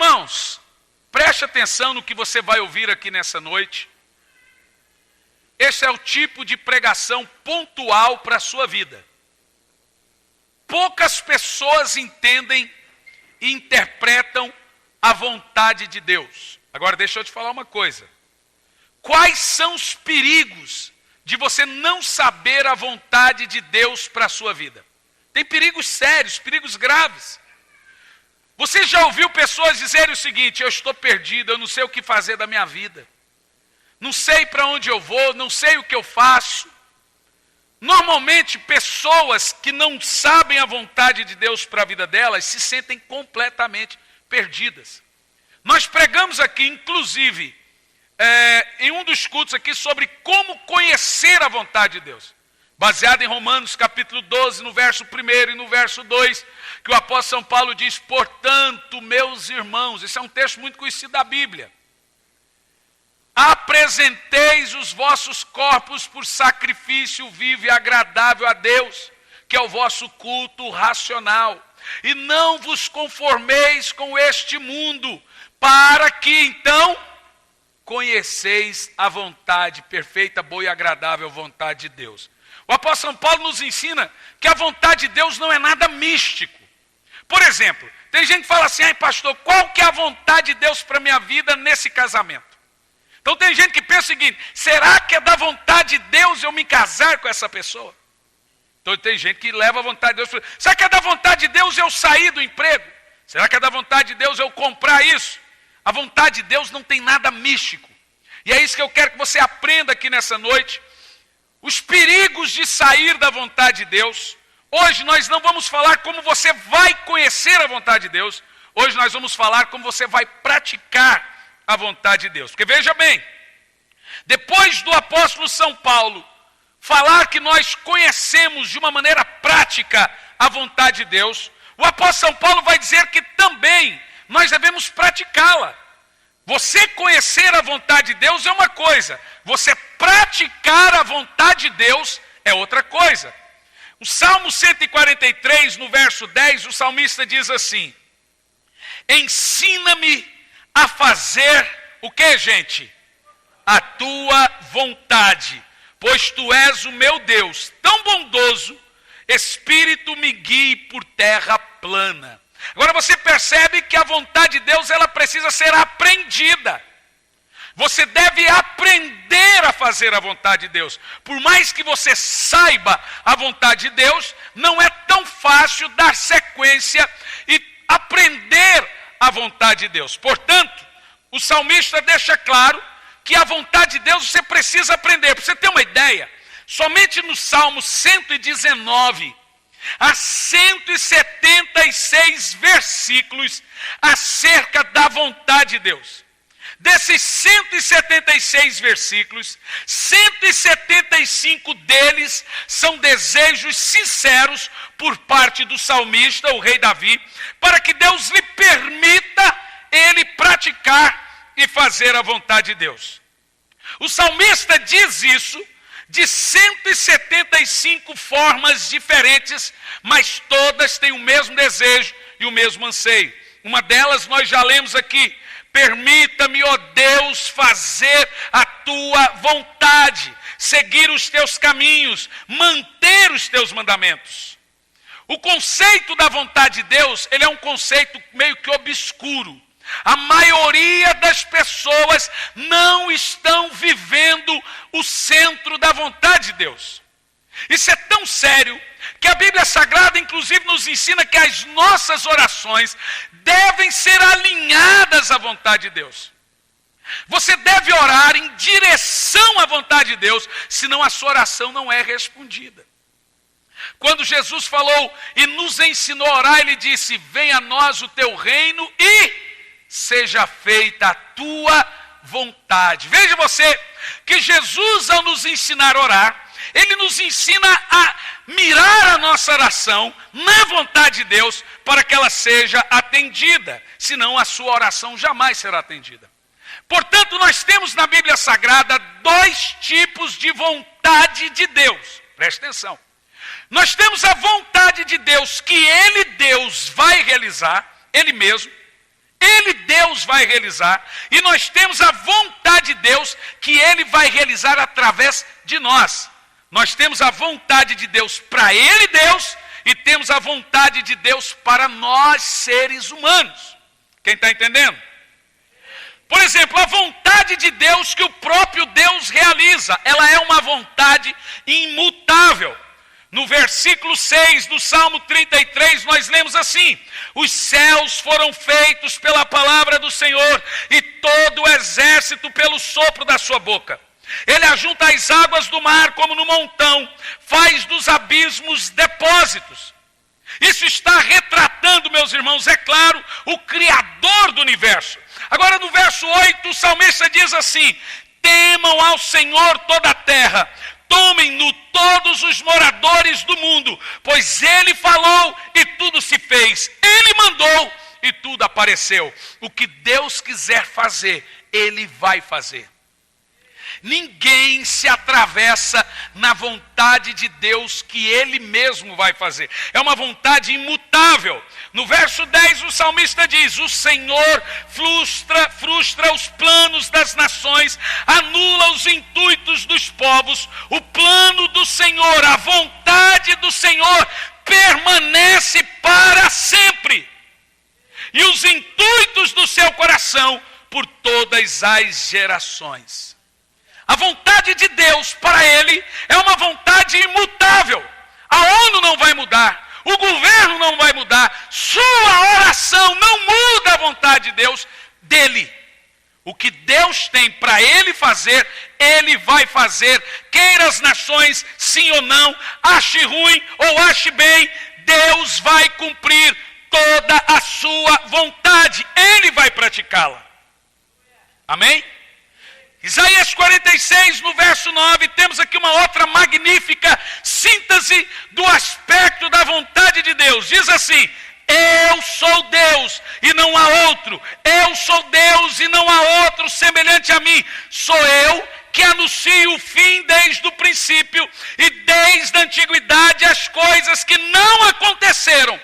Irmãos, preste atenção no que você vai ouvir aqui nessa noite. Esse é o tipo de pregação pontual para a sua vida. Poucas pessoas entendem e interpretam a vontade de Deus. Agora deixa eu te falar uma coisa. Quais são os perigos de você não saber a vontade de Deus para a sua vida? Tem perigos sérios, perigos graves. Você já ouviu pessoas dizerem o seguinte: eu estou perdido, eu não sei o que fazer da minha vida. Não sei para onde eu vou, não sei o que eu faço. Normalmente, pessoas que não sabem a vontade de Deus para a vida delas se sentem completamente perdidas. Nós pregamos aqui, inclusive, em um dos cultos aqui, sobre como conhecer a vontade de Deus. Baseado em Romanos capítulo 12, no verso 1 e no verso 2, que o apóstolo São Paulo diz: portanto, meus irmãos, esse é um texto muito conhecido da Bíblia. Apresenteis os vossos corpos por sacrifício vivo e agradável a Deus, que é o vosso culto racional. E não vos conformeis com este mundo, para que então conheceis a vontade perfeita, boa e agradável vontade de Deus. O apóstolo São Paulo nos ensina que a vontade de Deus não é nada místico. Por exemplo, tem gente que fala assim: ai pastor, qual que é a vontade de Deus para a minha vida nesse casamento? Então tem gente que pensa o seguinte: será que é da vontade de Deus eu me casar com essa pessoa? Então tem gente que leva a vontade de Deus. Será que é da vontade de Deus eu sair do emprego? Será que é da vontade de Deus eu comprar isso? A vontade de Deus não tem nada místico. E é isso que eu quero que você aprenda aqui nessa noite. Os perigos de sair da vontade de Deus. Hoje nós não vamos falar como você vai conhecer a vontade de Deus. Hoje nós vamos falar como você vai praticar a vontade de Deus. Porque veja bem, depois do apóstolo São Paulo falar que nós conhecemos de uma maneira prática a vontade de Deus, o apóstolo São Paulo vai dizer que também nós devemos praticá-la. Você conhecer a vontade de Deus é uma coisa, você praticar a vontade de Deus é outra coisa. O Salmo 143, no verso 10, o salmista diz assim: ensina-me a fazer o que, gente? A tua vontade, pois tu és o meu Deus, tão bondoso, Espírito me guie por terra plana. Agora você percebe que a vontade de Deus, ela precisa ser aprendida. Você deve aprender a fazer a vontade de Deus. Por mais que você saiba a vontade de Deus, não é tão fácil dar sequência e aprender a vontade de Deus. Portanto, o salmista deixa claro que a vontade de Deus você precisa aprender. Para você ter uma ideia, somente no Salmo 119, há 176 versículos acerca da vontade de Deus. Desses 176 versículos, 175 deles são desejos sinceros por parte do salmista, o rei Davi, para que Deus lhe permita ele praticar e fazer a vontade de Deus. O salmista diz isso de 175 formas diferentes, mas todas têm o mesmo desejo e o mesmo anseio. Uma delas nós já lemos aqui: permita-me, ó Deus, fazer a tua vontade, seguir os teus caminhos, manter os teus mandamentos. O conceito da vontade de Deus, ele é um conceito meio que obscuro. A maioria das pessoas não estão vivendo o centro da vontade de Deus. Isso é tão sério que a Bíblia Sagrada, inclusive, nos ensina que as nossas orações devem ser alinhadas à vontade de Deus. Você deve orar em direção à vontade de Deus, senão a sua oração não é respondida. Quando Jesus falou e nos ensinou a orar, ele disse: venha a nós o teu reino e seja feita a tua vontade. Veja você que Jesus, ao nos ensinar a orar, ele nos ensina a mirar a nossa oração na vontade de Deus para que ela seja atendida, senão a sua oração jamais será atendida. Portanto, nós temos na Bíblia Sagrada dois tipos de vontade de Deus. Preste atenção. Nós temos a vontade de Deus que Ele, Deus, vai realizar, Ele mesmo. Ele, Deus, vai realizar. E nós temos a vontade de Deus que Ele vai realizar através de nós. Nós temos a vontade de Deus para Ele, Deus, e temos a vontade de Deus para nós, seres humanos. Quem está entendendo? Por exemplo, a vontade de Deus que o próprio Deus realiza, ela é uma vontade imutável. No versículo 6 do Salmo 33, nós lemos assim: os céus foram feitos pela palavra do Senhor, e todo o exército pelo sopro da sua boca. Ele ajunta as águas do mar como no montão, faz dos abismos depósitos. Isso está retratando, meus irmãos, é claro, o Criador do universo. Agora no verso 8, o salmista diz assim: temam ao Senhor toda a terra, tomem-no todos os moradores do mundo, pois Ele falou e tudo se fez, Ele mandou e tudo apareceu. O que Deus quiser fazer, Ele vai fazer. Ninguém se atravessa na vontade de Deus que Ele mesmo vai fazer. É uma vontade imutável. No verso 10 o salmista diz: o Senhor frustra os planos das nações, anula os intuitos dos povos. O plano do Senhor, a vontade do Senhor permanece para sempre. E os intuitos do seu coração por todas as gerações. A vontade de Deus para Ele é uma vontade imutável. A ONU não vai mudar, o governo não vai mudar, sua oração não muda a vontade de Deus dele. O que Deus tem para Ele fazer, Ele vai fazer, queira as nações, sim ou não, ache ruim ou ache bem, Deus vai cumprir toda a sua vontade, Ele vai praticá-la. Amém? Isaías 46, no verso 9, temos aqui uma outra magnífica síntese do aspecto da vontade de Deus. Diz assim: eu sou Deus e não há outro. Eu sou Deus e não há outro semelhante a mim. Sou eu que anuncio o fim desde o princípio e desde a antiguidade as coisas que não aconteceram.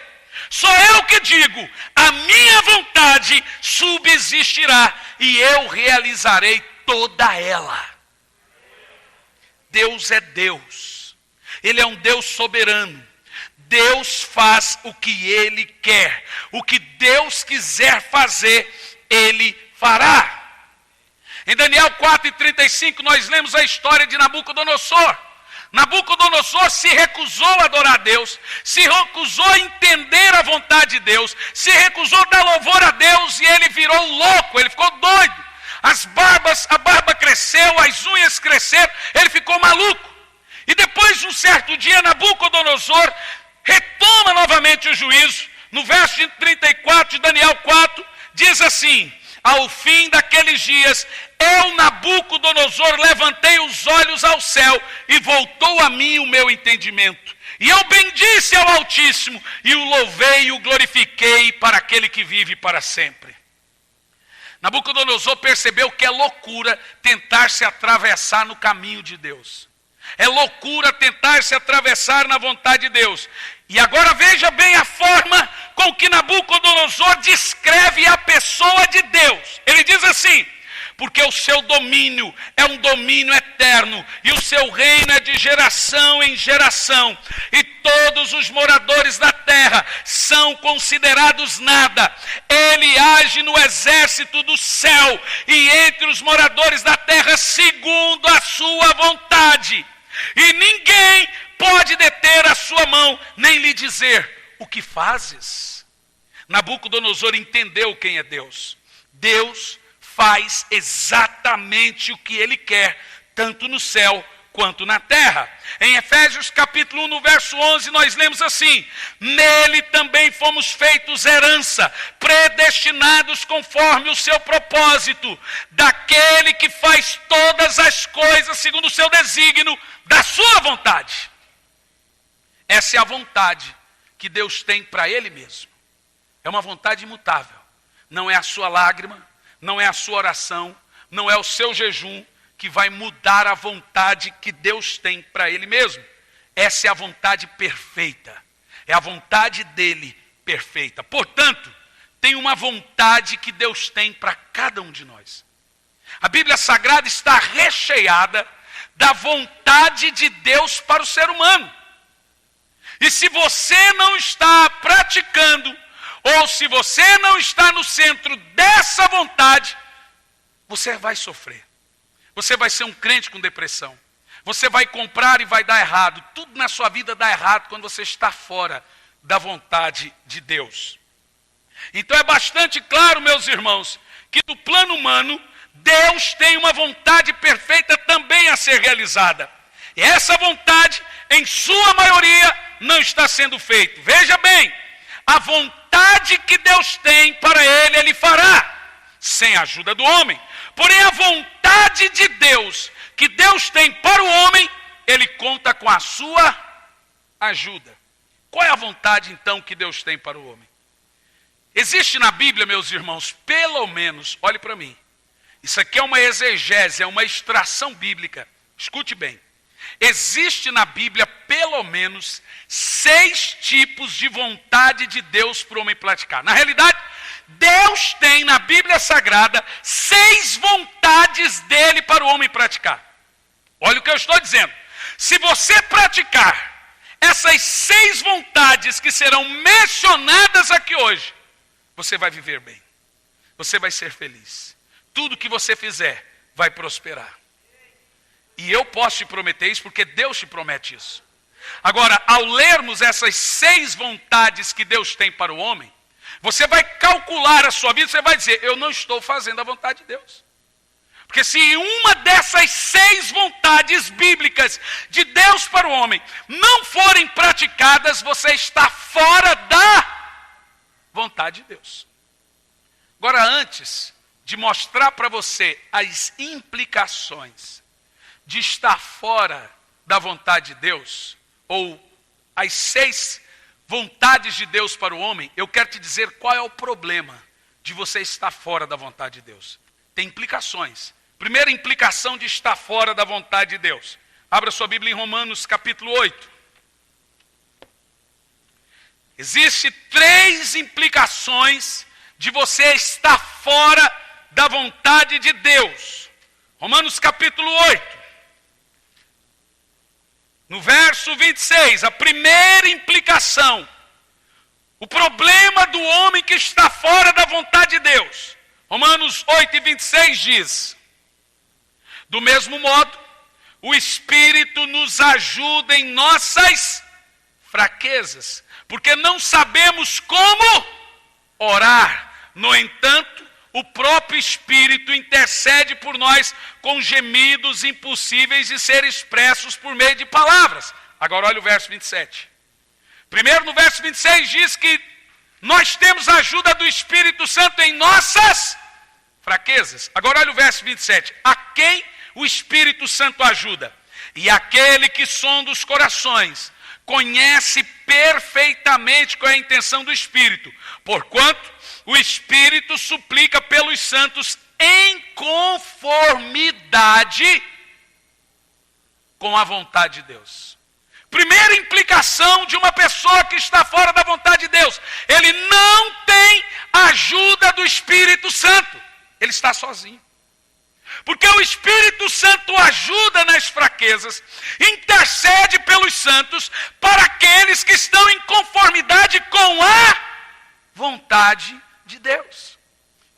Sou eu que digo, a minha vontade subsistirá e eu realizarei toda ela. Deus é Deus. Ele é um Deus soberano. Deus faz o que Ele quer. O que Deus quiser fazer, Ele fará. Em Daniel 4:35 nós lemos a história de Nabucodonosor. Nabucodonosor se recusou a adorar a Deus, se recusou a entender a vontade de Deus, se recusou a dar louvor a Deus, e ele virou louco, ele ficou doido. A barba cresceu, as unhas cresceram, ele ficou maluco. E depois de um certo dia, Nabucodonosor retoma novamente o juízo. No verso 34 de Daniel 4, diz assim: ao fim daqueles dias, eu, Nabucodonosor, levantei os olhos ao céu e voltou a mim o meu entendimento. E eu bendisse ao Altíssimo e o louvei e o glorifiquei para aquele que vive para sempre. Nabucodonosor percebeu que é loucura tentar se atravessar no caminho de Deus. É loucura tentar se atravessar na vontade de Deus. E agora veja bem a forma com que Nabucodonosor descreve a pessoa de Deus. Ele diz assim: porque o seu domínio é um domínio eterno, e o seu reino é de geração em geração, e todos os moradores da terra são considerados nada. Ele age no exército do céu, e entre os moradores da terra, segundo a sua vontade. E ninguém pode deter a sua mão, nem lhe dizer: o que fazes? Nabucodonosor entendeu quem é Deus. Deus faz exatamente o que Ele quer, tanto no céu quanto na terra. Em Efésios capítulo 1, no verso 11, nós lemos assim: nele também fomos feitos herança, predestinados conforme o seu propósito, daquele que faz todas as coisas segundo o seu desígnio, da sua vontade. Essa é a vontade que Deus tem para Ele mesmo. É uma vontade imutável. Não é a sua lágrima, não é a sua oração, não é o seu jejum que vai mudar a vontade que Deus tem para Ele mesmo. Essa é a vontade perfeita. É a vontade dEle perfeita. Portanto, tem uma vontade que Deus tem para cada um de nós. A Bíblia Sagrada está recheada da vontade de Deus para o ser humano. E se você não está praticando, ou se você não está no centro dessa vontade, você vai sofrer. Você vai ser um crente com depressão. Você vai comprar e vai dar errado. Tudo na sua vida dá errado quando você está fora da vontade de Deus. Então é bastante claro, meus irmãos, que no plano humano, Deus tem uma vontade perfeita também a ser realizada. E essa vontade, em sua maioria, não está sendo feita. Veja bem, a vontade que Deus tem para ele, ele fará, sem a ajuda do homem. Porém, a vontade de Deus, que Deus tem para o homem, ele conta com a sua ajuda. Qual é a vontade, então, que Deus tem para o homem? Existe na Bíblia, meus irmãos, pelo menos, olhe para mim, isso aqui é uma exegese, é uma extração bíblica. Escute bem. Existe na Bíblia pelo menos 6 tipos de vontade de Deus para o homem praticar. Na realidade, Deus tem na Bíblia Sagrada 6 vontades dele para o homem praticar. Olha o que eu estou dizendo. Se você praticar essas 6 vontades que serão mencionadas aqui hoje, você vai viver bem. Você vai ser feliz. Tudo que você fizer vai prosperar. E eu posso te prometer isso porque Deus te promete isso. Agora, ao lermos essas 6 vontades que Deus tem para o homem, você vai calcular a sua vida, você vai dizer, eu não estou fazendo a vontade de Deus. Porque se uma dessas 6 vontades bíblicas de Deus para o homem não forem praticadas, você está fora da vontade de Deus. Agora, antes de mostrar para você as implicações de estar fora da vontade de Deus, ou as 6 vontades de Deus para o homem, eu quero te dizer qual é o problema de você estar fora da vontade de Deus. Tem implicações. Primeira implicação de estar fora da vontade de Deus. Abra sua Bíblia em Romanos capítulo 8. Existem 3 implicações de você estar fora da vontade de Deus. Romanos capítulo 8. No verso 26, a primeira implicação. O problema do homem que está fora da vontade de Deus. Romanos 8 e 26 diz: do mesmo modo, o Espírito nos ajuda em nossas fraquezas, porque não sabemos como orar. No entanto, o próprio Espírito intercede por nós com gemidos impossíveis de ser expressos por meio de palavras. Agora olha o verso 27. Primeiro no verso 26 diz que nós temos a ajuda do Espírito Santo em nossas fraquezas. Agora olha o verso 27. A quem o Espírito Santo ajuda? E aquele que sonda os corações conhece perfeitamente qual é a intenção do Espírito, porquanto o Espírito suplica pelos santos em conformidade com a vontade de Deus. Primeira implicação de uma pessoa que está fora da vontade de Deus: ele não tem ajuda do Espírito Santo, ele está sozinho. Porque o Espírito Santo ajuda nas fraquezas, intercede pelos santos para aqueles que estão em conformidade com a vontade de Deus.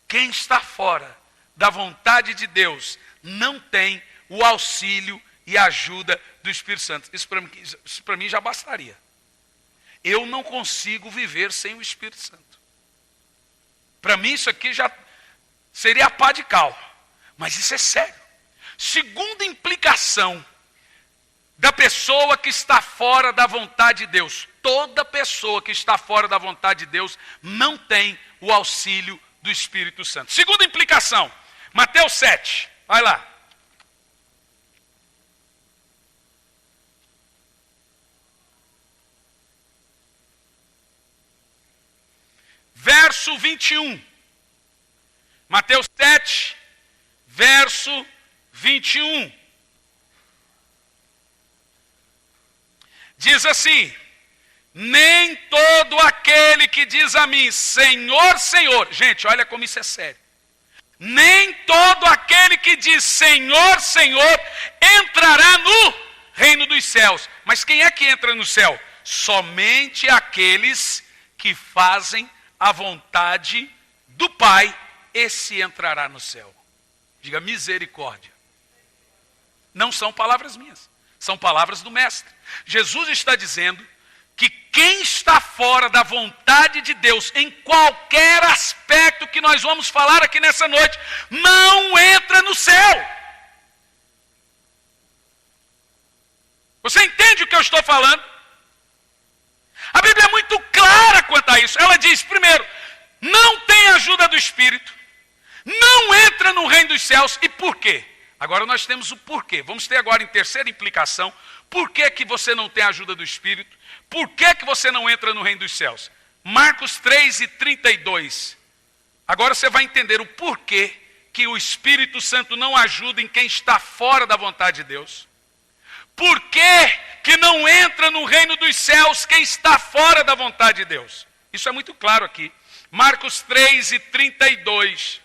Quem está fora da vontade de Deus não tem o auxílio e a ajuda do Espírito Santo. Isso para mim já bastaria. Eu não consigo viver sem o Espírito Santo. Para mim isso aqui já seria a pá de cal. Mas isso é sério. Segunda implicação da pessoa que está fora da vontade de Deus. Toda pessoa que está fora da vontade de Deus não tem o auxílio do Espírito Santo. Segunda implicação, Mateus 7, vai lá. Verso 21. Mateus 7, verso 21. Diz assim: Nem todo aquele que diz a mim, Senhor, Senhor. Gente, olha como isso é sério. Nem todo aquele que diz Senhor, Senhor entrará no reino dos céus. Mas quem é que entra no céu? Somente aqueles que fazem a vontade do Pai. Esse entrará no céu. Diga misericórdia. Não são palavras minhas, são palavras do Mestre. Jesus está dizendo que quem está fora da vontade de Deus, em qualquer aspecto que nós vamos falar aqui nessa noite, não entra no céu. Você entende o que eu estou falando? A Bíblia é muito clara quanto a isso. Ela diz, primeiro, não tem ajuda do Espírito, não entra no reino dos céus. E por quê? Agora nós temos o porquê. Vamos ter agora em terceira implicação, por que que você não tem a ajuda do Espírito? Por que que você não entra no reino dos céus? Marcos 3:32. Agora você vai entender o porquê que o Espírito Santo não ajuda em quem está fora da vontade de Deus. Por que que não entra no reino dos céus quem está fora da vontade de Deus? Isso é muito claro aqui. Marcos 3:32.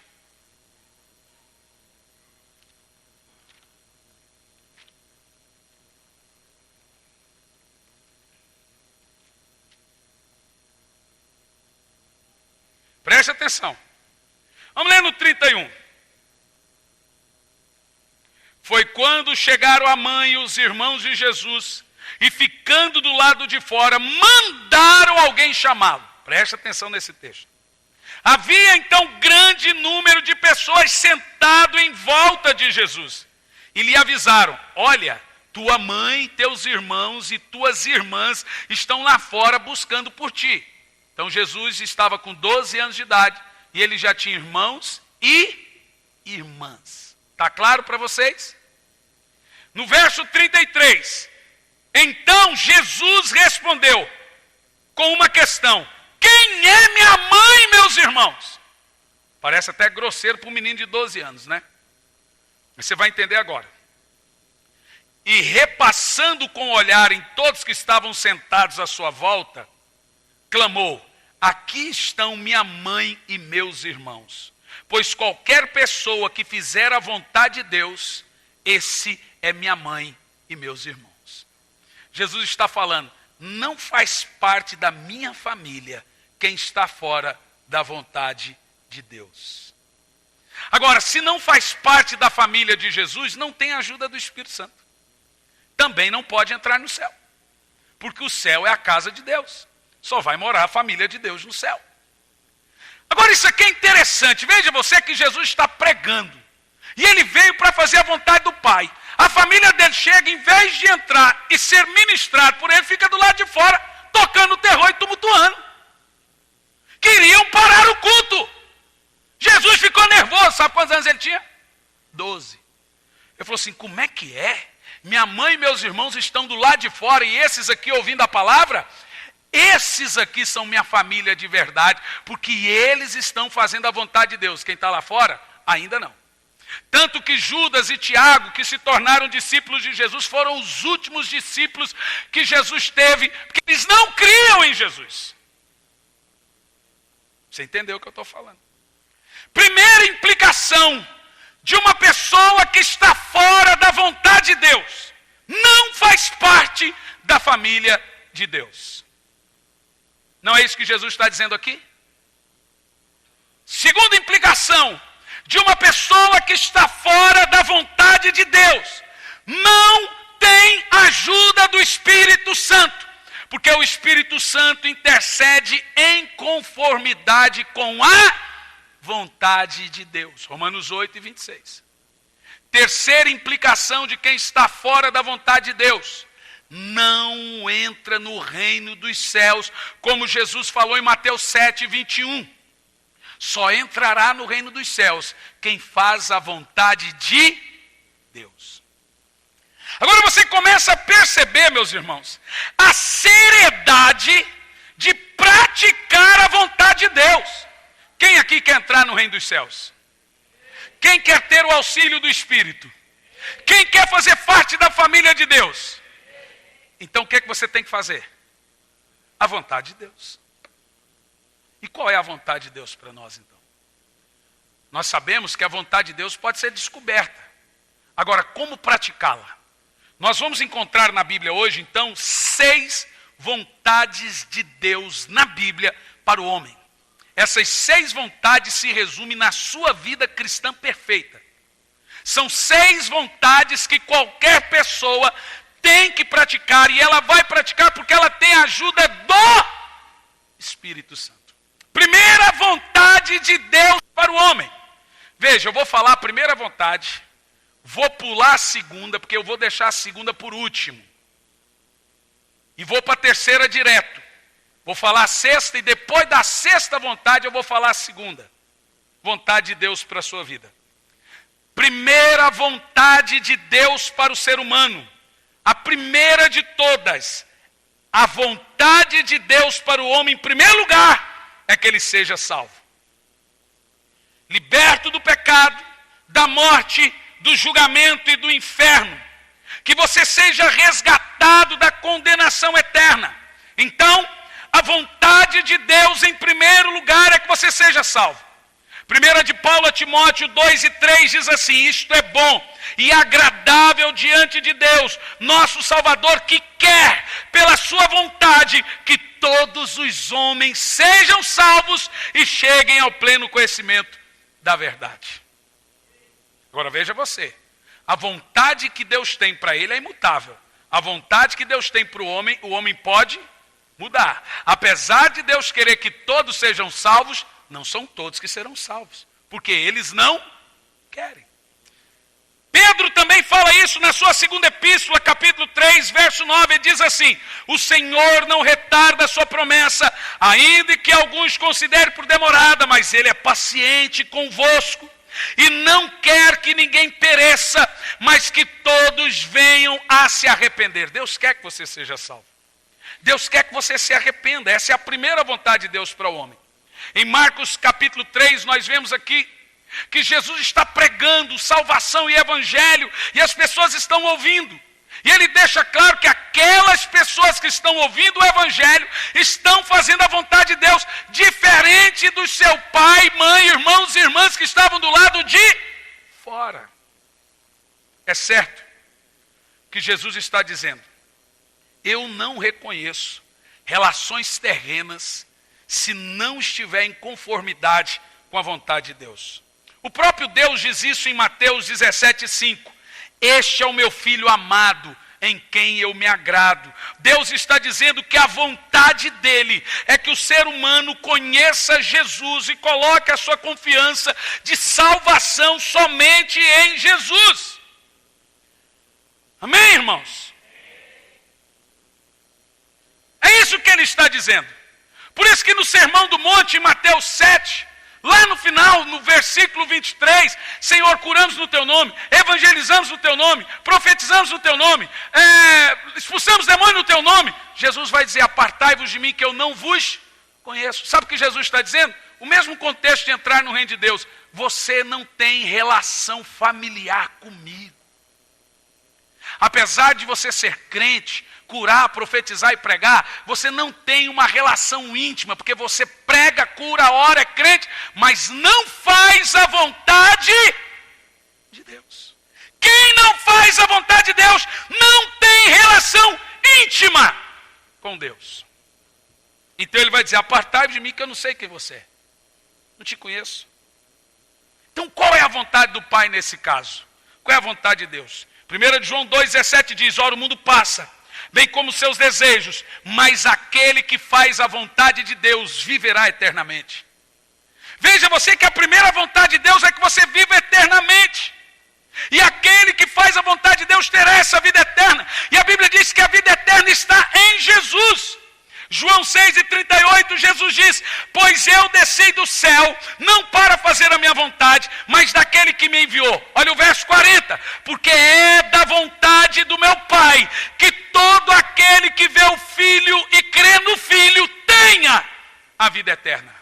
Preste atenção. Vamos ler no 31. Foi quando chegaram a mãe e os irmãos de Jesus, e ficando do lado de fora, mandaram alguém chamá-lo. Preste atenção nesse texto. Havia então grande número de pessoas sentado em volta de Jesus. E lhe avisaram, olha, tua mãe, teus irmãos e tuas irmãs estão lá fora buscando por ti. Então Jesus estava com 12 anos de idade e ele já tinha irmãos e irmãs. Está claro para vocês? No verso 33, então Jesus respondeu com uma questão: quem é minha mãe e meus irmãos? Parece até grosseiro para um menino de 12 anos, né? Mas você vai entender agora. E repassando com o olhar em todos que estavam sentados à sua volta, clamou, aqui estão minha mãe e meus irmãos. Pois qualquer pessoa que fizer a vontade de Deus, esse é minha mãe e meus irmãos. Jesus está falando, não faz parte da minha família quem está fora da vontade de Deus. Agora, se não faz parte da família de Jesus, não tem ajuda do Espírito Santo. Também não pode entrar no céu. Porque o céu é a casa de Deus. Só vai morar a família de Deus no céu. Agora isso aqui é interessante. Veja você que Jesus está pregando. E ele veio para fazer a vontade do Pai. A família dele chega, em vez de entrar e ser ministrado por ele, fica do lado de fora, tocando terror e tumultuando. Queriam parar o culto. Jesus ficou nervoso. Sabe quantos anos ele tinha? 12. Ele falou assim, como é que é? Minha mãe e meus irmãos estão do lado de fora e esses aqui ouvindo a palavra? Esses aqui são minha família de verdade, porque eles estão fazendo a vontade de Deus. Quem está lá fora, ainda não. Tanto que Judas e Tiago, que se tornaram discípulos de Jesus, foram os últimos discípulos que Jesus teve, porque eles não criam em Jesus. Você entendeu o que eu estou falando? Primeira implicação de uma pessoa que está fora da vontade de Deus, não faz parte da família de Deus. Não é isso que Jesus está dizendo aqui? Segunda implicação de uma pessoa que está fora da vontade de Deus, não tem ajuda do Espírito Santo, porque o Espírito Santo intercede em conformidade com a vontade de Deus. Romanos 8:26. Terceira implicação de quem está fora da vontade de Deus, não entra no reino dos céus, como Jesus falou em Mateus 7:21. Só entrará no reino dos céus quem faz a vontade de Deus. Agora você começa a perceber, meus irmãos, a seriedade de praticar a vontade de Deus. Quem aqui quer entrar no reino dos céus? Quem quer ter o auxílio do Espírito? Quem quer fazer parte da família de Deus? Então o que é que você tem que fazer? A vontade de Deus. E qual é a vontade de Deus para nós, então? Nós sabemos que a vontade de Deus pode ser descoberta. Agora, como praticá-la? Nós vamos encontrar na Bíblia hoje, então, 6 vontades de Deus na Bíblia para o homem. Essas 6 vontades se resumem na sua vida cristã perfeita. São 6 vontades que qualquer pessoa tem que praticar, e ela vai praticar porque ela tem a ajuda do Espírito Santo. Primeira vontade de Deus para o homem. Veja, eu vou falar a primeira vontade, vou pular a segunda, porque eu vou deixar a segunda por último. E vou para a terceira direto. Vou falar a sexta, e depois da sexta vontade eu vou falar a segunda. Vontade de Deus para a sua vida. Primeira vontade de Deus para o ser humano. A primeira de todas. A vontade de Deus para o homem, em primeiro lugar, é que ele seja salvo. Liberto do pecado, da morte, do julgamento e do inferno. Que você seja resgatado da condenação eterna. Então, a vontade de Deus em primeiro lugar é que você seja salvo. 1 de Paulo a Timóteo 2:3 diz assim: isto é bom e agradável diante de Deus, nosso Salvador, que quer, pela sua vontade, que todos os homens sejam salvos e cheguem ao pleno conhecimento da verdade. Agora veja você, a vontade que Deus tem para ele é imutável. A vontade que Deus tem para o homem pode mudar. Apesar de Deus querer que todos sejam salvos, não são todos que serão salvos, porque eles não querem. Pedro também fala isso na sua segunda epístola, capítulo 3, verso 9, ele diz assim: o Senhor não retarda a sua promessa, ainda que alguns considerem por demorada, mas ele é paciente convosco, e não quer que ninguém pereça, mas que todos venham a se arrepender. Deus quer que você seja salvo. Deus quer que você se arrependa. Essa é a primeira vontade de Deus para o homem. Em Marcos capítulo 3, nós vemos aqui que Jesus está pregando salvação e evangelho, e as pessoas estão ouvindo. E ele deixa claro que aquelas pessoas que estão ouvindo o evangelho estão fazendo a vontade de Deus, diferente do seu pai, mãe, irmãos e irmãs que estavam do lado de fora. É certo que Jesus está dizendo: eu não reconheço relações terrenas se não estiver em conformidade com a vontade de Deus. O próprio Deus diz isso em Mateus 17:5. Este é o meu filho amado, em quem eu me agrado. Deus está dizendo que a vontade dele é que o ser humano conheça Jesus e coloque a sua confiança de salvação somente em Jesus. Amém, irmãos? É isso que ele está dizendo. Por isso que no Sermão do Monte, em Mateus 7, lá no final, no versículo 23, Senhor, curamos no teu nome, evangelizamos no teu nome, profetizamos no teu nome, expulsamos demônios no teu nome. Jesus vai dizer: apartai-vos de mim, que eu não vos conheço. Sabe o que Jesus está dizendo? O mesmo contexto de entrar no reino de Deus. Você não tem relação familiar comigo. Apesar de você ser crente, curar, profetizar e pregar, você não tem uma relação íntima, porque você prega, cura, ora, é crente, mas não faz a vontade de Deus. Quem não faz a vontade de Deus não tem relação íntima com Deus. Então ele vai dizer: apartai-vos de mim, que eu não sei quem você é, não te conheço. Então qual é a vontade do Pai nesse caso? Qual é a vontade de Deus? 1 João 2,17 diz: ora, o mundo passa, bem como seus desejos, mas aquele que faz a vontade de Deus viverá eternamente. Veja você que a primeira vontade de Deus é que você viva eternamente. E aquele que faz a vontade de Deus terá essa vida eterna. E a Bíblia diz que a vida eterna está em Jesus. João 6,38, Jesus diz: pois eu desci do céu, não para fazer a minha vontade, mas daquele que me enviou. Olha o verso 40, porque é da vontade do meu Pai, que todo aquele que vê o Filho e crê no Filho, tenha a vida eterna.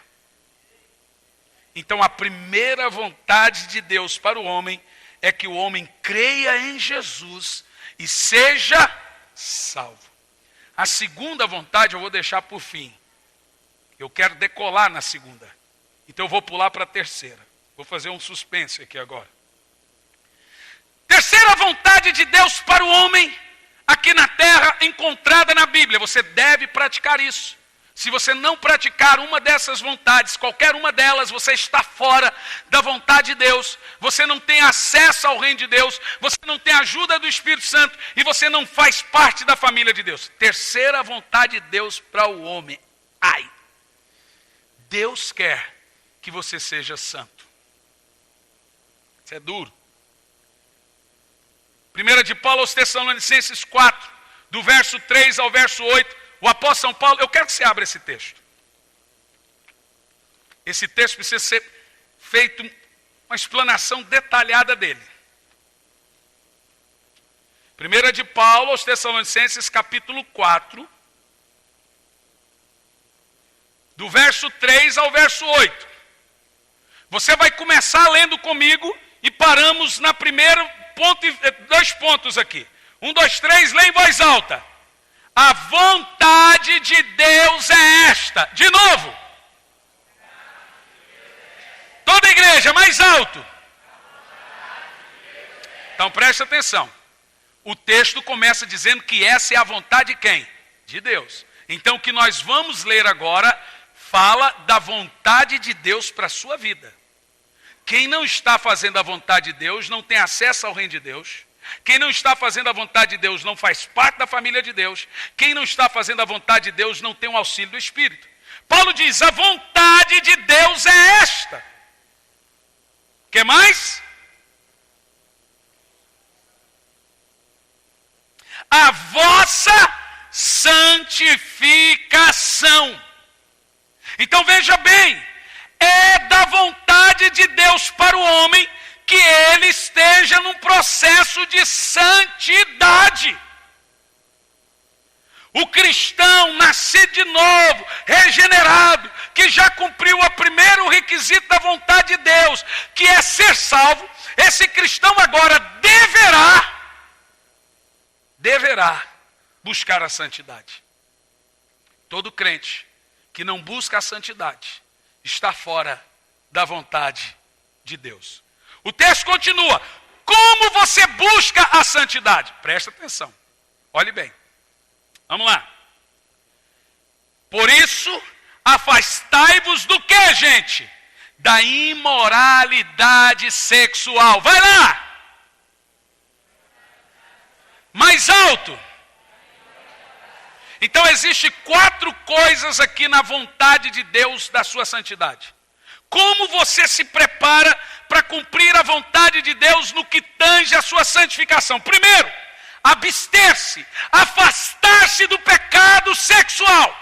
Então a primeira vontade de Deus para o homem é que o homem creia em Jesus e seja salvo. A segunda vontade eu vou deixar por fim. Eu quero decolar na segunda. Então eu vou pular para a terceira. Vou fazer um suspense aqui agora. Terceira vontade de Deus para o homem aqui na terra, encontrada na Bíblia. Você deve praticar isso. Se você não praticar uma dessas vontades, qualquer uma delas, você está fora da vontade de Deus. Você não tem acesso ao reino de Deus. Você não tem a ajuda do Espírito Santo. E você não faz parte da família de Deus. Terceira vontade de Deus para o homem. Ai! Deus quer que você seja santo. Isso é duro. 1 de Paulo aos Tessalonicenses 4, do verso 3 ao verso 8. O apóstolo São Paulo, eu quero que você abra esse texto. Esse texto precisa ser feito uma explanação detalhada dele. 1 de Paulo aos Tessalonicenses, capítulo 4, do verso 3 ao verso 8. Você vai começar lendo comigo e paramos na primeira ponto, 2 pontos aqui. 1, 2, 3, lê em voz alta. A vontade de Deus é esta. De novo. Toda a igreja, mais alto. Então preste atenção. O texto começa dizendo que essa é a vontade de quem? De Deus. Então o que nós vamos ler agora fala da vontade de Deus para a sua vida. Quem não está fazendo a vontade de Deus não tem acesso ao reino de Deus. Quem não está fazendo a vontade de Deus não faz parte da família de Deus. Quem não está fazendo a vontade de Deus não tem o auxílio do Espírito. Paulo diz, a vontade de Deus é esta. O que mais? A vossa santificação. Então veja bem, é da vontade de Deus para o homem que ele esteja num processo de santidade. O cristão nascido de novo, regenerado, que já cumpriu o primeiro requisito da vontade de Deus, que é ser salvo, esse cristão agora deverá buscar a santidade. Todo crente que não busca a santidade está fora da vontade de Deus. O texto continua. Como você busca a santidade? Presta atenção. Olhe bem. Vamos lá. Por isso, afastai-vos do que, gente? Da imoralidade sexual. Vai lá. Mais alto. Então, existem 4 coisas aqui na vontade de Deus da sua santidade. Como você se prepara para cumprir a vontade de Deus no que tange a sua santificação? Primeiro, abster-se, afastar-se do pecado sexual.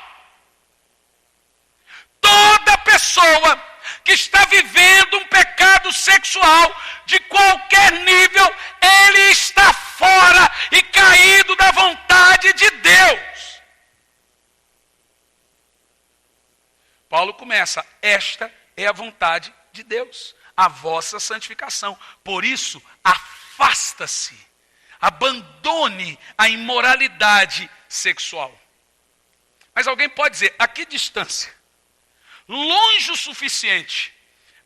Toda pessoa que está vivendo um pecado sexual, de qualquer nível, ele está fora e caído da vontade de Deus. Paulo começa, esta é a vontade de Deus, a vossa santificação. Por isso, afasta-se, abandone a imoralidade sexual. Mas alguém pode dizer, a que distância? Longe o suficiente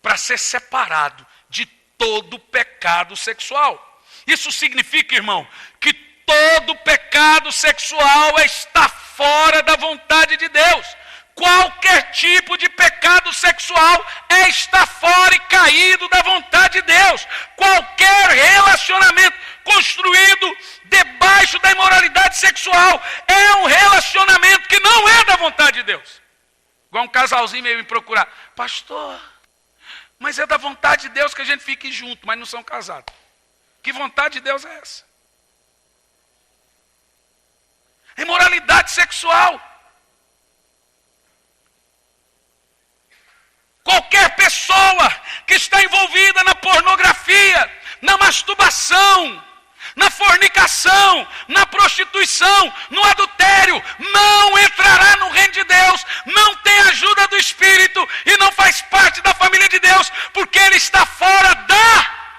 para ser separado de todo pecado sexual. Isso significa, irmão, que todo pecado sexual está fora da vontade de Deus. Qualquer tipo de pecado sexual está fora e caído da vontade de Deus. Qualquer relacionamento construído debaixo da imoralidade sexual é um relacionamento que não é da vontade de Deus. Igual um casalzinho veio me procurar. Pastor, mas é da vontade de Deus que a gente fique junto, mas não são casados. Que vontade de Deus é essa? Imoralidade sexual. Qualquer pessoa que está envolvida na pornografia, na masturbação, na fornicação, na prostituição, no adultério, não entrará no reino de Deus, não tem ajuda do Espírito e não faz parte da família de Deus, porque ele está fora da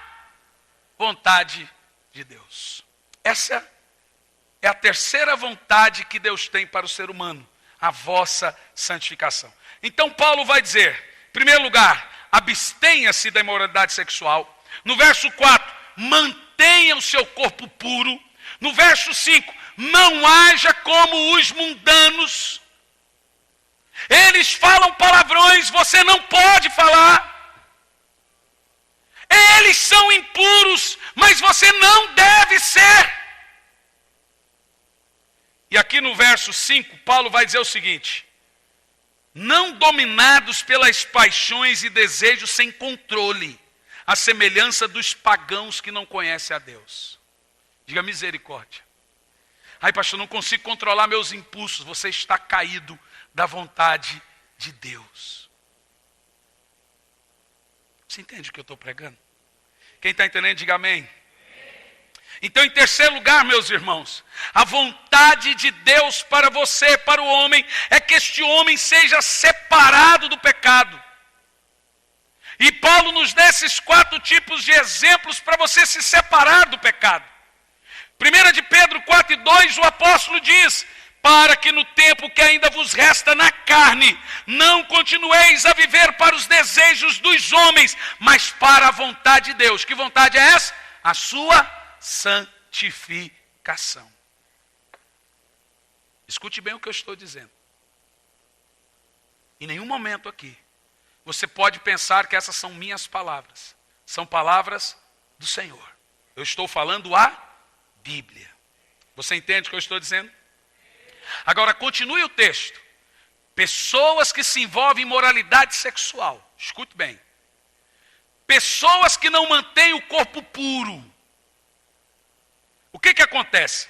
vontade de Deus. Essa é a terceira vontade que Deus tem para o ser humano, a vossa santificação. Então Paulo vai dizer, em primeiro lugar, abstenha-se da imoralidade sexual. No verso 4, mantenha o seu corpo puro. No verso 5, não haja como os mundanos. Eles falam palavrões, você não pode falar. Eles são impuros, mas você não deve ser. E aqui no verso 5, Paulo vai dizer o seguinte: não dominados pelas paixões e desejos sem controle, à semelhança dos pagãos que não conhecem a Deus. Diga misericórdia. Ai, pastor, não consigo controlar meus impulsos. Você está caído da vontade de Deus. Você entende o que eu estou pregando? Quem está entendendo, diga amém. Então, em terceiro lugar, meus irmãos, a vontade de Deus para você, para o homem, é que este homem seja separado do pecado. E Paulo nos dá esses 4 tipos de exemplos para você se separar do pecado. 1 de Pedro 4:2, o apóstolo diz: para que no tempo que ainda vos resta na carne, não continueis a viver para os desejos dos homens, mas para a vontade de Deus. Que vontade é essa? A sua santificação. Escute bem o que eu estou dizendo. Em nenhum momento aqui você pode pensar que essas são minhas palavras. São palavras do Senhor. Eu estou falando a Bíblia. Você entende o que eu estou dizendo? Agora continue o texto. Pessoas que se envolvem em moralidade sexual. Escute bem. Pessoas que não mantêm o corpo puro. O que acontece?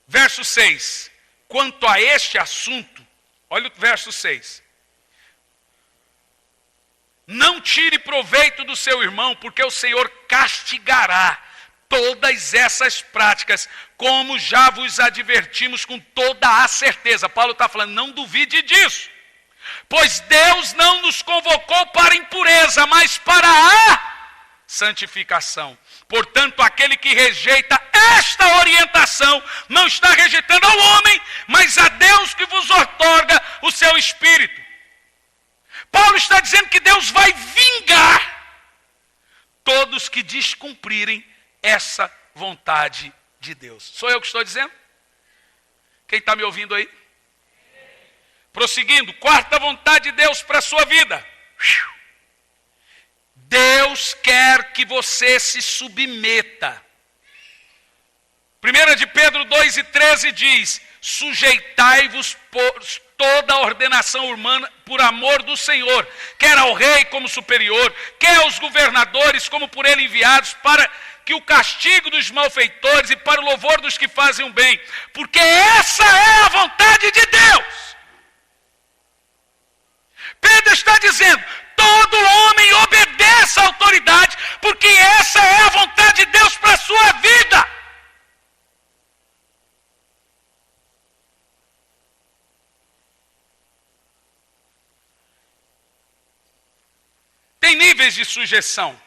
Verso 6. Quanto a este assunto, olha o verso 6. Não tire proveito do seu irmão, porque o Senhor castigará todas essas práticas, como já vos advertimos com toda a certeza. Paulo está falando, não duvide disso. Pois Deus não nos convocou para a impureza, mas para a santificação. Portanto, aquele que rejeita esta orientação, não está rejeitando ao homem, mas a Deus que vos outorga o seu Espírito. Paulo está dizendo que Deus vai vingar todos que descumprirem essa vontade de Deus. Sou eu que estou dizendo? Quem está me ouvindo aí? Prosseguindo, quarta vontade de Deus para a sua vida. Deus quer que você se submeta. 1 de Pedro 2:13 diz: sujeitai-vos por toda a ordenação humana por amor do Senhor, quer ao rei como superior, quer aos governadores como por ele enviados, para que o castigo dos malfeitores e para o louvor dos que fazem o bem, porque essa é a vontade de Deus. Pedro está dizendo, todo homem obedeça à autoridade, porque essa é a vontade de Deus para a sua vida. Tem níveis de sujeição.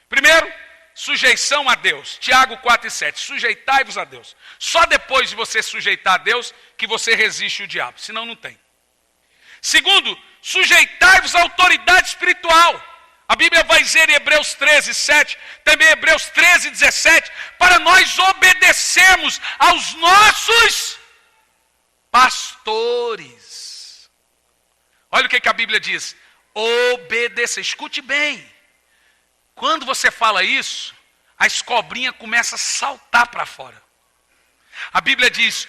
Primeiro, sujeição a Deus. Tiago 4:7. Sujeitai-vos a Deus. Só depois de você sujeitar a Deus que você resiste o diabo. Senão não tem. Segundo, sujeitai-vos à autoridade espiritual. A Bíblia vai dizer em Hebreus 13:7, também Hebreus 13:17, para nós obedecermos aos nossos pastores. Olha o que a Bíblia diz. Obedecer. Escute bem. Quando você fala isso, as cobrinhas começam a saltar para fora. A Bíblia diz,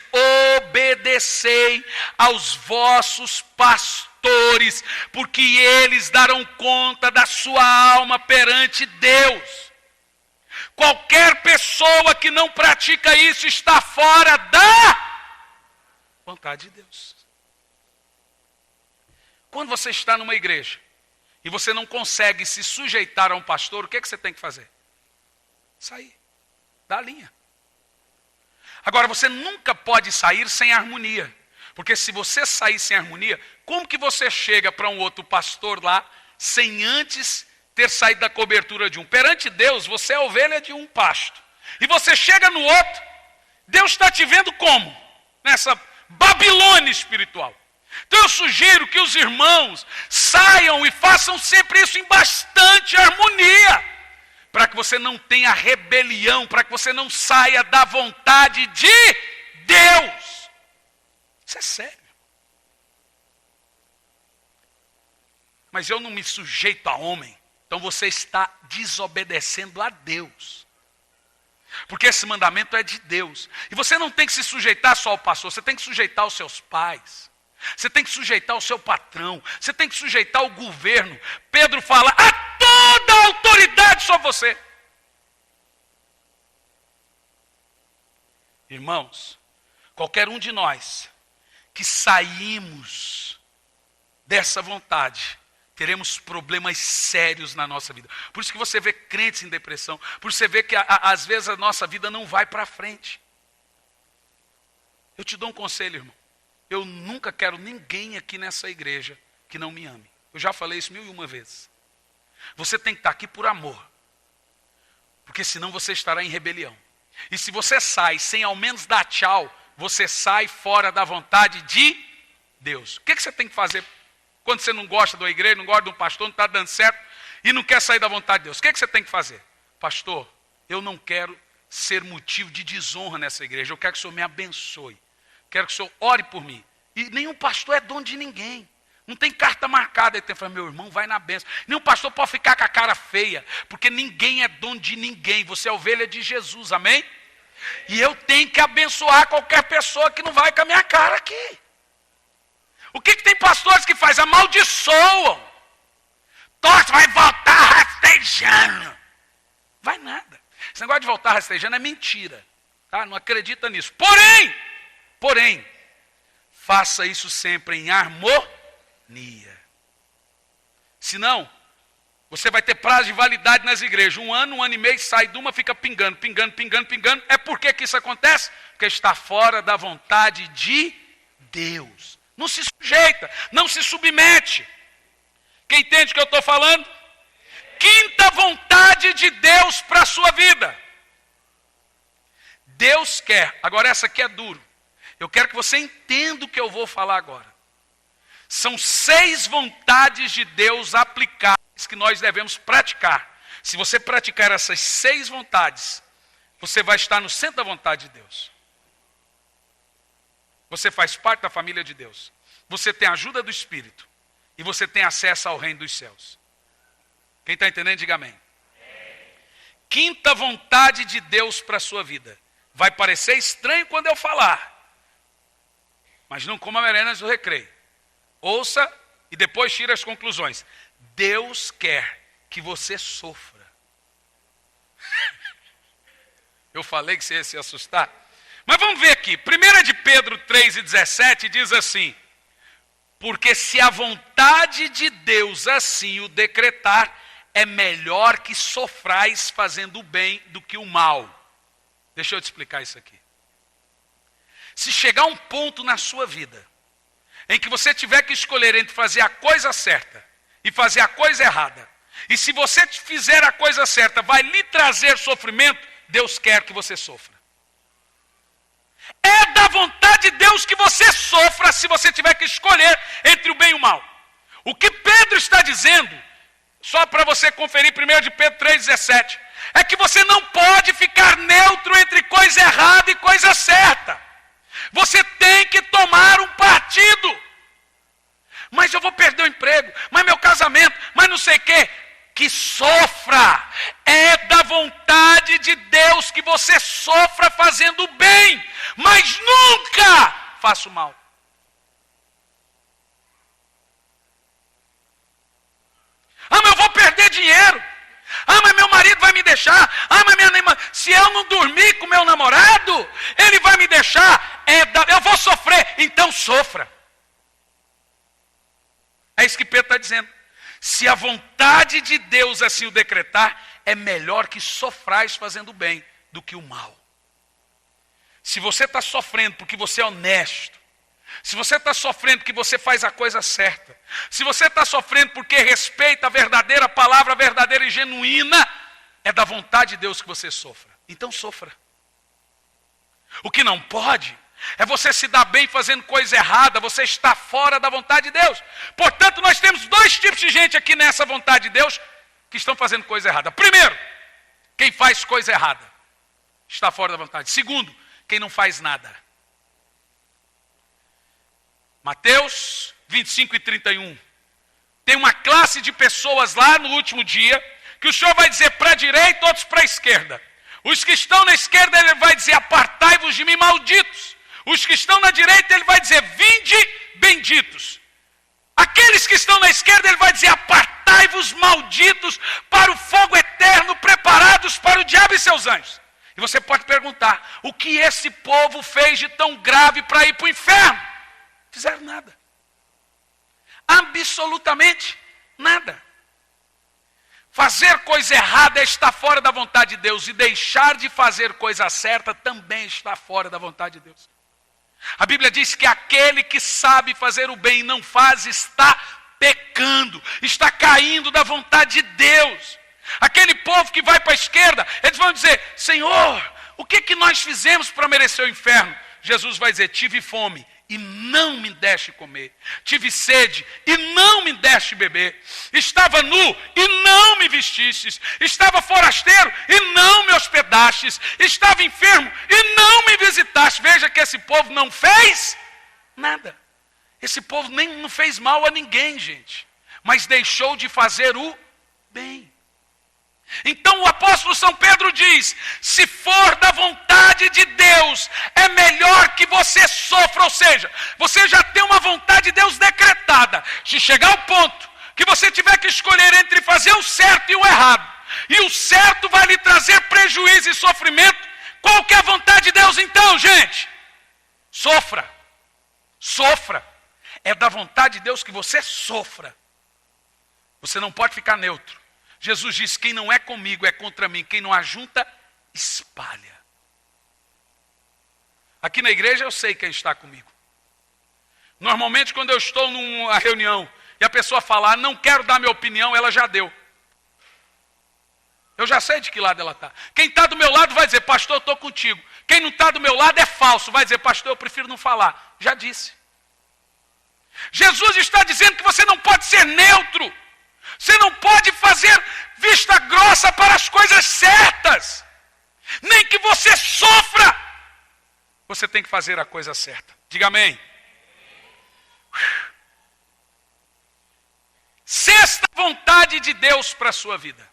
obedecei aos vossos pastores, porque eles darão conta da sua alma perante Deus. Qualquer pessoa que não pratica isso está fora da vontade de Deus. Quando você está numa igreja e você não consegue se sujeitar a um pastor, o que você tem que fazer? Sair, dar a linha. Agora, você nunca pode sair sem harmonia. Porque se você sair sem harmonia, como que você chega para um outro pastor lá, sem antes ter saído da cobertura de um? Perante Deus, você é ovelha de um pasto. E você chega no outro, Deus está te vendo como? Nessa Babilônia espiritual. Então eu sugiro que os irmãos saiam e façam sempre isso em bastante harmonia, para que você não tenha rebelião, para que você não saia da vontade de Deus. Isso é sério. Mas eu não me sujeito a homem, então você está desobedecendo a Deus. Porque esse mandamento é de Deus. E você não tem que se sujeitar só ao pastor, você tem que sujeitar aos seus pais. Você tem que sujeitar ao seu patrão. Você tem que sujeitar ao governo. Pedro fala, a toda a autoridade sobre você. Irmãos, qualquer um de nós que saímos dessa vontade, teremos problemas sérios na nossa vida. Por isso que você vê crentes em depressão. Por isso você vê que às vezes a nossa vida não vai para frente. Eu te dou um conselho, irmão. Eu nunca quero ninguém aqui nessa igreja que não me ame. Eu já falei isso 1001 vezes. Você tem que estar aqui por amor. Porque senão você estará em rebelião. E se você sai sem ao menos dar tchau, você sai fora da vontade de Deus. O que você tem que fazer quando você não gosta da igreja, não gosta de um pastor, não está dando certo e não quer sair da vontade de Deus? O que você tem que fazer? Pastor, eu não quero ser motivo de desonra nessa igreja. Eu quero que o Senhor me abençoe. Quero que o Senhor ore por mim. E nenhum pastor é dono de ninguém. Não tem carta marcada. Ele tem que falar, meu irmão, vai na bênção. Nenhum pastor pode ficar com a cara feia, porque ninguém é dono de ninguém. Você é ovelha de Jesus, amém? E eu tenho que abençoar qualquer pessoa que não vai com a minha cara aqui. O que tem pastores que fazem? Amaldiçoam. Torce, vai voltar rastejando. Vai nada. Esse negócio de voltar rastejando é mentira. Tá? Não acredita nisso. Porém, faça isso sempre em harmonia. Senão, você vai ter prazo de validade nas igrejas. 1 ano, 1 ano e meio, sai de uma, fica pingando. É por que isso acontece? Porque está fora da vontade de Deus. Não se sujeita, não se submete. Quem entende o que eu estou falando? Quinta vontade de Deus para a sua vida. Deus quer, agora essa aqui é duro. Eu quero que você entenda o que eu vou falar agora. São 6 vontades de Deus aplicadas que nós devemos praticar. Se você praticar essas 6 vontades, você vai estar no centro da vontade de Deus. Você faz parte da família de Deus. Você tem a ajuda do Espírito. E você tem acesso ao reino dos céus. Quem está entendendo, diga amém. Quinta vontade de Deus para a sua vida. Vai parecer estranho quando eu falar. Mas não coma merenas do recreio. Ouça e depois tire as conclusões. Deus quer que você sofra. Eu falei que você ia se assustar. Mas vamos ver aqui. 1 de Pedro 3,17 diz assim. Porque se a vontade de Deus assim o decretar, é melhor que sofrais fazendo o bem do que o mal. Deixa eu te explicar isso aqui. Se chegar um ponto na sua vida, em que você tiver que escolher entre fazer a coisa certa e fazer a coisa errada, e se você fizer a coisa certa, vai lhe trazer sofrimento, Deus quer que você sofra. É da vontade de Deus que você sofra se você tiver que escolher entre o bem e o mal. O que Pedro está dizendo, só para você conferir 1 de Pedro 3,17, é que você não pode ficar neutro entre coisa errada e coisa certa. Você tem que tomar um partido. Mas eu vou perder o emprego, mas meu casamento, mas não sei o quê. Que sofra. É da vontade de Deus que você sofra fazendo o bem, mas nunca faça o mal. Ah, mas eu vou perder dinheiro. Ah, mas meu marido vai me deixar. Ah, mas se eu não dormir com meu namorado, ele vai me deixar. Eu vou sofrer. Então sofra. É isso que Pedro está dizendo. Se a vontade de Deus assim o decretar, é melhor que sofrais fazendo o bem do que o mal. Se você está sofrendo porque você é honesto, se você está sofrendo porque você faz a coisa certa, se você está sofrendo porque respeita a verdadeira palavra, verdadeira e genuína, é da vontade de Deus que você sofra. Então sofra. O que não pode é você se dar bem fazendo coisa errada, você está fora da vontade de Deus. Portanto, nós temos dois tipos de gente aqui nessa vontade de Deus que estão fazendo coisa errada. Primeiro, quem faz coisa errada está fora da vontade. Segundo, quem não faz nada. Mateus 25 e 31. Tem uma classe de pessoas lá no último dia que o Senhor vai dizer para a direita, outros para a esquerda. Os que estão na esquerda, ele vai dizer, apartai-vos de mim, malditos. Os que estão na direita, ele vai dizer, vinde, benditos. Aqueles que estão na esquerda, ele vai dizer, apartai-vos, malditos, para o fogo eterno, preparados para o diabo e seus anjos. E você pode perguntar, o que esse povo fez de tão grave para ir para o inferno? Fizeram nada. Absolutamente nada. Fazer coisa errada é estar fora da vontade de Deus, e deixar de fazer coisa certa também está fora da vontade de Deus. A Bíblia diz que aquele que sabe fazer o bem e não faz está pecando, está caindo da vontade de Deus. Aquele povo que vai para a esquerda, eles vão dizer, Senhor, o que nós fizemos para merecer o inferno? Jesus vai dizer, tive fome e não me deste comer, tive sede e não me deste beber, estava nu e não me vestistes, estava forasteiro e não me hospedastes, estava enfermo e não me visitaste. Veja que esse povo não fez nada. Esse povo nem não fez mal a ninguém, gente, mas deixou de fazer o bem. Então o apóstolo São Pedro diz, se for da vontade de Deus, é melhor que você sofra, ou seja, você já tem uma vontade de Deus decretada. Se chegar ao ponto que você tiver que escolher entre fazer o certo e o errado, e o certo vai lhe trazer prejuízo e sofrimento, qual que é a vontade de Deus então, gente? Sofra, sofra. É da vontade de Deus que você sofra. Você não pode ficar neutro. Jesus diz, quem não é comigo é contra mim, quem não ajunta, espalha. Aqui na igreja eu sei quem está comigo. Normalmente quando eu estou numa reunião e a pessoa falar, não quero dar minha opinião, ela já deu. Eu já sei de que lado ela está. Quem está do meu lado vai dizer, pastor, eu estou contigo. Quem não está do meu lado é falso, vai dizer, pastor, eu prefiro não falar. Já disse. Jesus está dizendo que você não pode ser neutro. Você não pode fazer vista grossa para as coisas certas. Nem que você sofra. Você tem que fazer a coisa certa. Diga amém. Sexta vontade de Deus para a sua vida.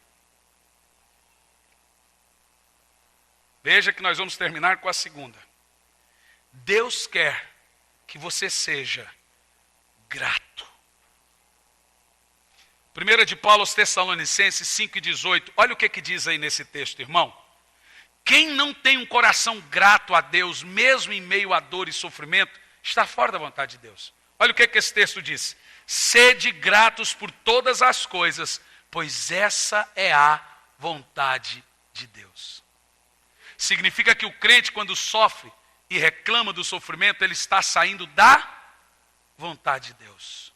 Veja que nós vamos terminar com a segunda. Deus quer que você seja grato. 1 de Paulo aos Tessalonicenses 5,18. Olha o que diz aí nesse texto, irmão. Quem não tem um coração grato a Deus, mesmo em meio a dor e sofrimento, está fora da vontade de Deus. Olha o que esse texto diz. Sede gratos por todas as coisas, pois essa é a vontade de Deus. Significa que o crente, quando sofre e reclama do sofrimento, ele está saindo da vontade de Deus.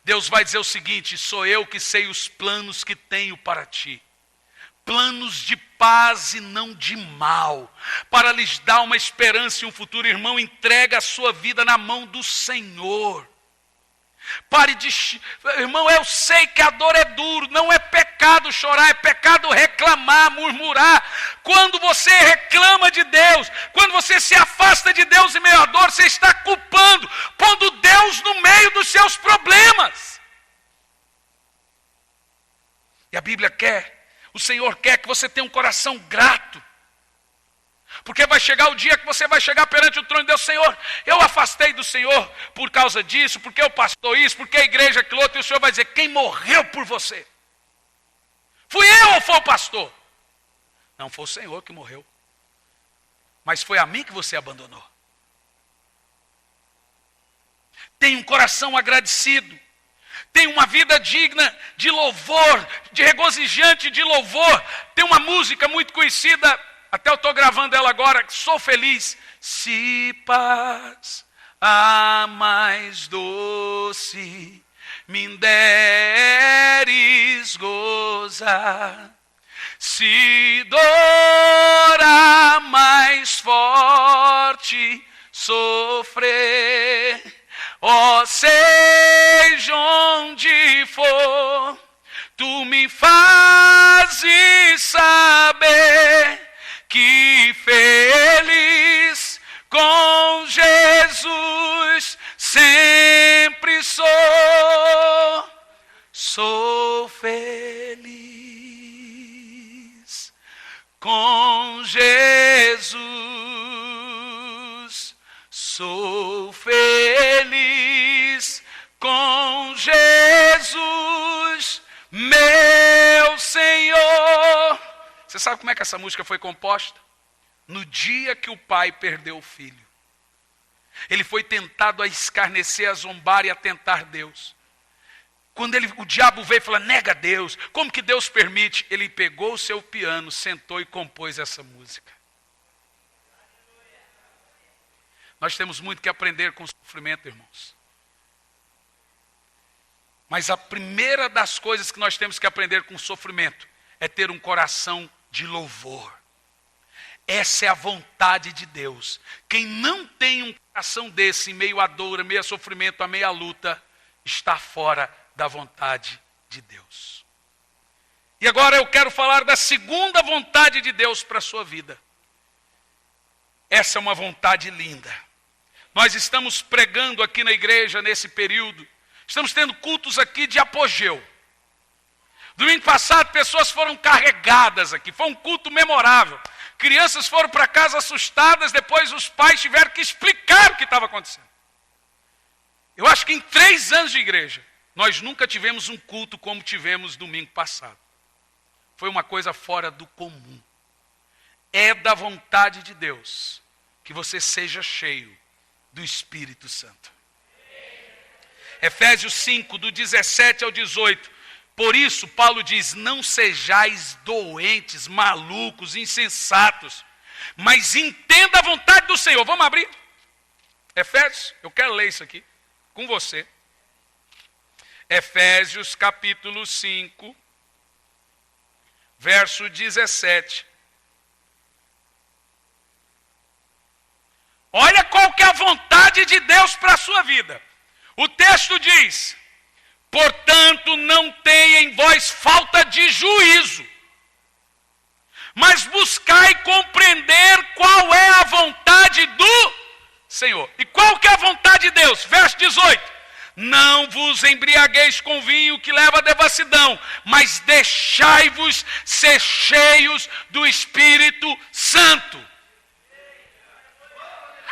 Deus vai dizer o seguinte, sou eu que sei os planos que tenho para ti. Planos de paz e não de mal, para lhes dar uma esperança e um futuro. Irmão, entrega a sua vida na mão do Senhor. Pare de... Irmão, eu sei que a dor é duro, não é pecado chorar, é pecado reclamar, murmurar. Quando você reclama de Deus, quando você se afasta de Deus em meio à dor, você está culpando, pondo Deus no meio dos seus problemas. E a Bíblia quer, o Senhor quer que você tenha um coração grato. Porque vai chegar o dia que você vai chegar perante o trono de Deus, Senhor, eu afastei do Senhor por causa disso, porque o pastor isso, porque a igreja aquilo outro, e o Senhor vai dizer, quem morreu por você? Fui eu ou foi o pastor? Não, foi o Senhor que morreu. Mas foi a mim que você abandonou. Tenha um coração agradecido. Tenha uma vida digna de louvor, de regozijante de louvor. Tem uma música muito conhecida, até eu estou gravando ela agora, sou feliz. Se paz a mais doce me deres gozar, Se dor a mais forte sofrer, ó, seja onde for, tu me fazes saber que feliz com Jesus sempre sou. Sou feliz com Jesus. Sou feliz com Jesus, meu Senhor. Você sabe como é que essa música foi composta? No dia que o pai perdeu o filho. Ele foi tentado a escarnecer, a zombar e a tentar Deus. Quando o diabo veio e falou, nega Deus, como que Deus permite? Ele pegou o seu piano, sentou e compôs essa música. Nós temos muito que aprender com o sofrimento, irmãos. Mas a primeira das coisas que nós temos que aprender com o sofrimento é ter um coração de louvor. Essa é a vontade de Deus. Quem não tem um coração desse, em meio à dor, em meio a sofrimento, a meio à luta, está fora da vontade de Deus. E agora eu quero falar da segunda vontade de Deus para a sua vida. Essa é uma vontade linda. Nós estamos pregando aqui na igreja nesse período. Estamos tendo cultos aqui de apogeu. Domingo passado pessoas foram carregadas aqui. Foi um culto memorável. Crianças foram para casa assustadas. Depois os pais tiveram que explicar o que estava acontecendo. Eu acho que em 3 anos de igreja, nós nunca tivemos um culto como tivemos domingo passado. Foi uma coisa fora do comum. É da vontade de Deus que você seja cheio do Espírito Santo. Efésios 5, do 17 ao 18. Por isso, Paulo diz, não sejais doentes, malucos, insensatos, mas entenda a vontade do Senhor. Vamos abrir? Efésios, eu quero ler isso aqui com você. Efésios capítulo 5, verso 17. Olha qual que é a vontade de Deus para a sua vida. O texto diz, portanto não tenha em vós falta de juízo, mas buscai compreender qual é a vontade do Senhor. E qual que é a vontade de Deus? Verso 18. Não vos embriagueis com vinho que leva à devassidão, mas deixai-vos ser cheios do Espírito Santo.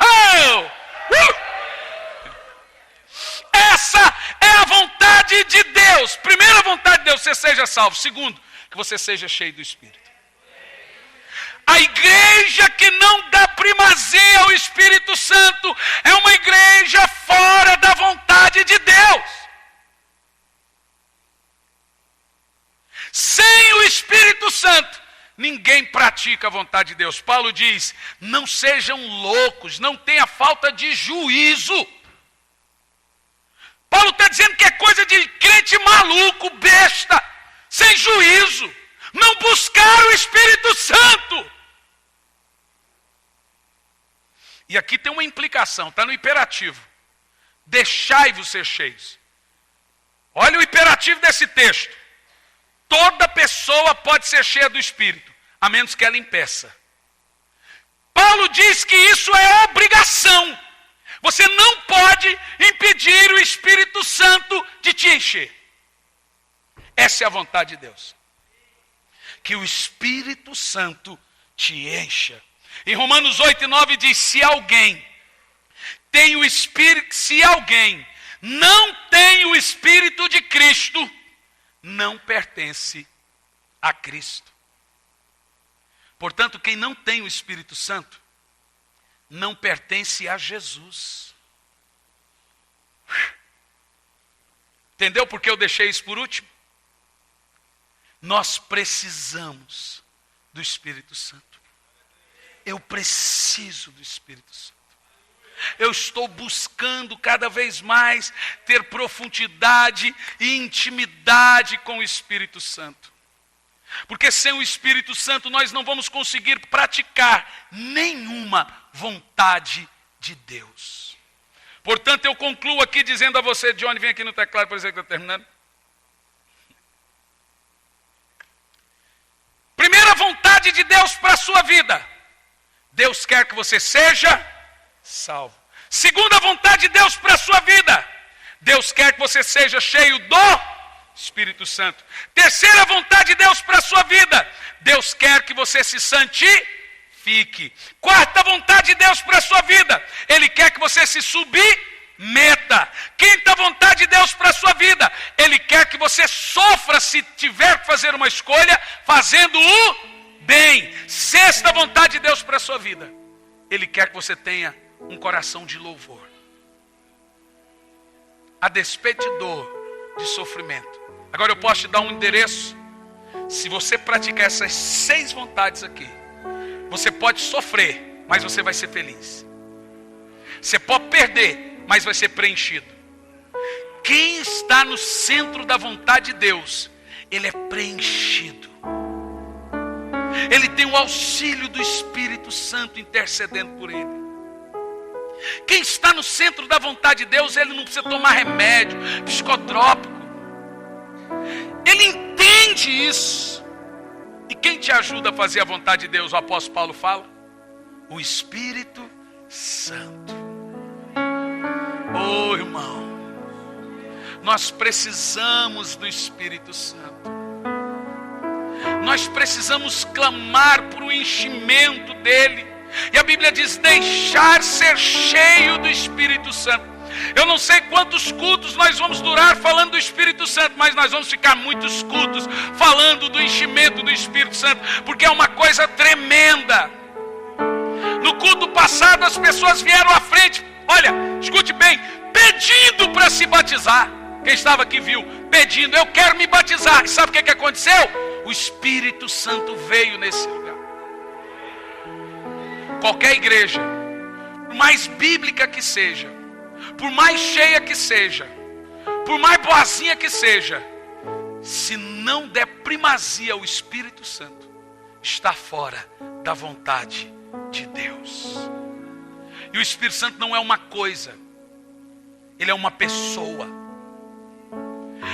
Oh! Essa é a vontade de Deus. Primeira vontade de Deus, você seja salvo. Segundo, que você seja cheio do Espírito. A igreja que não dá primazia ao Espírito Santo é uma igreja fora da vontade de Deus. Sem o Espírito Santo, ninguém pratica a vontade de Deus. Paulo diz, não sejam loucos, não tenha falta de juízo. Paulo está dizendo que é coisa de crente maluco, besta, sem juízo, não buscar o Espírito Santo. E aqui tem uma implicação, está no imperativo. Deixai-vos ser cheios. Olha o imperativo desse texto. Toda pessoa pode ser cheia do Espírito, a menos que ela impeça. Paulo diz que isso é obrigação. Você não pode impedir o Espírito Santo de te encher. Essa é a vontade de Deus. Que o Espírito Santo te encha. Em Romanos 8 e 9 diz, se alguém tem o Espírito, se alguém não tem o Espírito de Cristo, não pertence a Cristo. Portanto, quem não tem o Espírito Santo, não pertence a Jesus. Entendeu por que eu deixei isso por último? Nós precisamos do Espírito Santo. Eu preciso do Espírito Santo. Eu estou buscando cada vez mais ter profundidade e intimidade com o Espírito Santo. Porque sem o Espírito Santo nós não vamos conseguir praticar nenhuma vontade de Deus. Portanto, eu concluo aqui dizendo a você, Johnny, vem aqui no teclado para dizer que está terminando. Primeira vontade de Deus para a sua vida. Deus quer que você seja salvo. Segunda vontade de Deus para a sua vida. Deus quer que você seja cheio do Espírito Santo. Terceira vontade de Deus para a sua vida. Deus quer que você se santifique. Quarta vontade de Deus para a sua vida. Ele quer que você se submeta. Quinta vontade de Deus para a sua vida. Ele quer que você sofra se tiver que fazer uma escolha, fazendo o bem. Sexta vontade de Deus para a sua vida. Ele quer que você tenha um coração de louvor. A despeito de dor, de sofrimento. Agora eu posso te dar um endereço. Se você praticar essas 6 vontades aqui, você pode sofrer, mas você vai ser feliz. Você pode perder, mas vai ser preenchido. Quem está no centro da vontade de Deus, ele é preenchido. Ele tem o auxílio do Espírito Santo intercedendo por ele. Quem está no centro da vontade de Deus, ele não precisa tomar remédio, psicotrópico. Ele entende isso. E quem te ajuda a fazer a vontade de Deus, o apóstolo Paulo fala? O Espírito Santo. Oh, irmão, nós precisamos do Espírito Santo. Nós precisamos clamar por um enchimento dele. E a Bíblia diz, deixar ser cheio do Espírito Santo. Eu não sei quantos cultos nós vamos durar falando do Espírito Santo, mas nós vamos ficar muitos cultos falando do enchimento do Espírito Santo, porque é uma coisa tremenda. No culto passado as pessoas vieram à frente, olha, escute bem, pedindo para se batizar. Quem estava aqui viu, pedindo, eu quero me batizar. E sabe o que aconteceu? O Espírito Santo veio nesse lugar. Qualquer igreja, por mais bíblica que seja, por mais cheia que seja, por mais boazinha que seja, se não der primazia ao Espírito Santo, está fora da vontade de Deus. E o Espírito Santo não é uma coisa, ele é uma pessoa.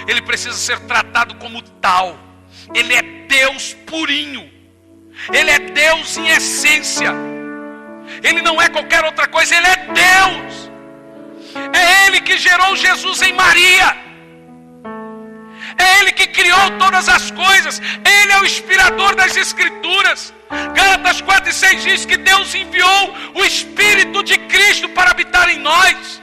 Ele precisa ser tratado como tal. Ele é Deus purinho. Ele é Deus em essência. Ele não é qualquer outra coisa, ele é Deus. É Ele que gerou Jesus em Maria. É Ele que criou todas as coisas. Ele é o inspirador das Escrituras. Gálatas 4:6 diz que Deus enviou o Espírito de Cristo para habitar em nós.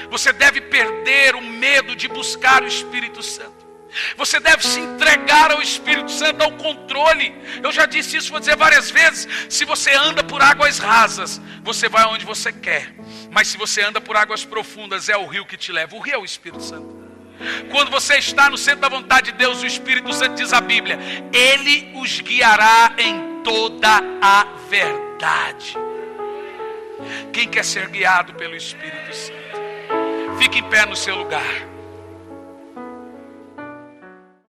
Você deve perder o medo de buscar o Espírito Santo. Você deve se entregar ao Espírito Santo, ao controle. Eu já disse isso, vou dizer várias vezes. Se você anda por águas rasas, você vai onde você quer. Mas se você anda por águas profundas, é o rio que te leva. O rio é o Espírito Santo. Quando você está no centro da vontade de Deus, o Espírito Santo, diz a Bíblia, Ele os guiará em toda a verdade. Quem quer ser guiado pelo Espírito Santo? Fique em pé no seu lugar.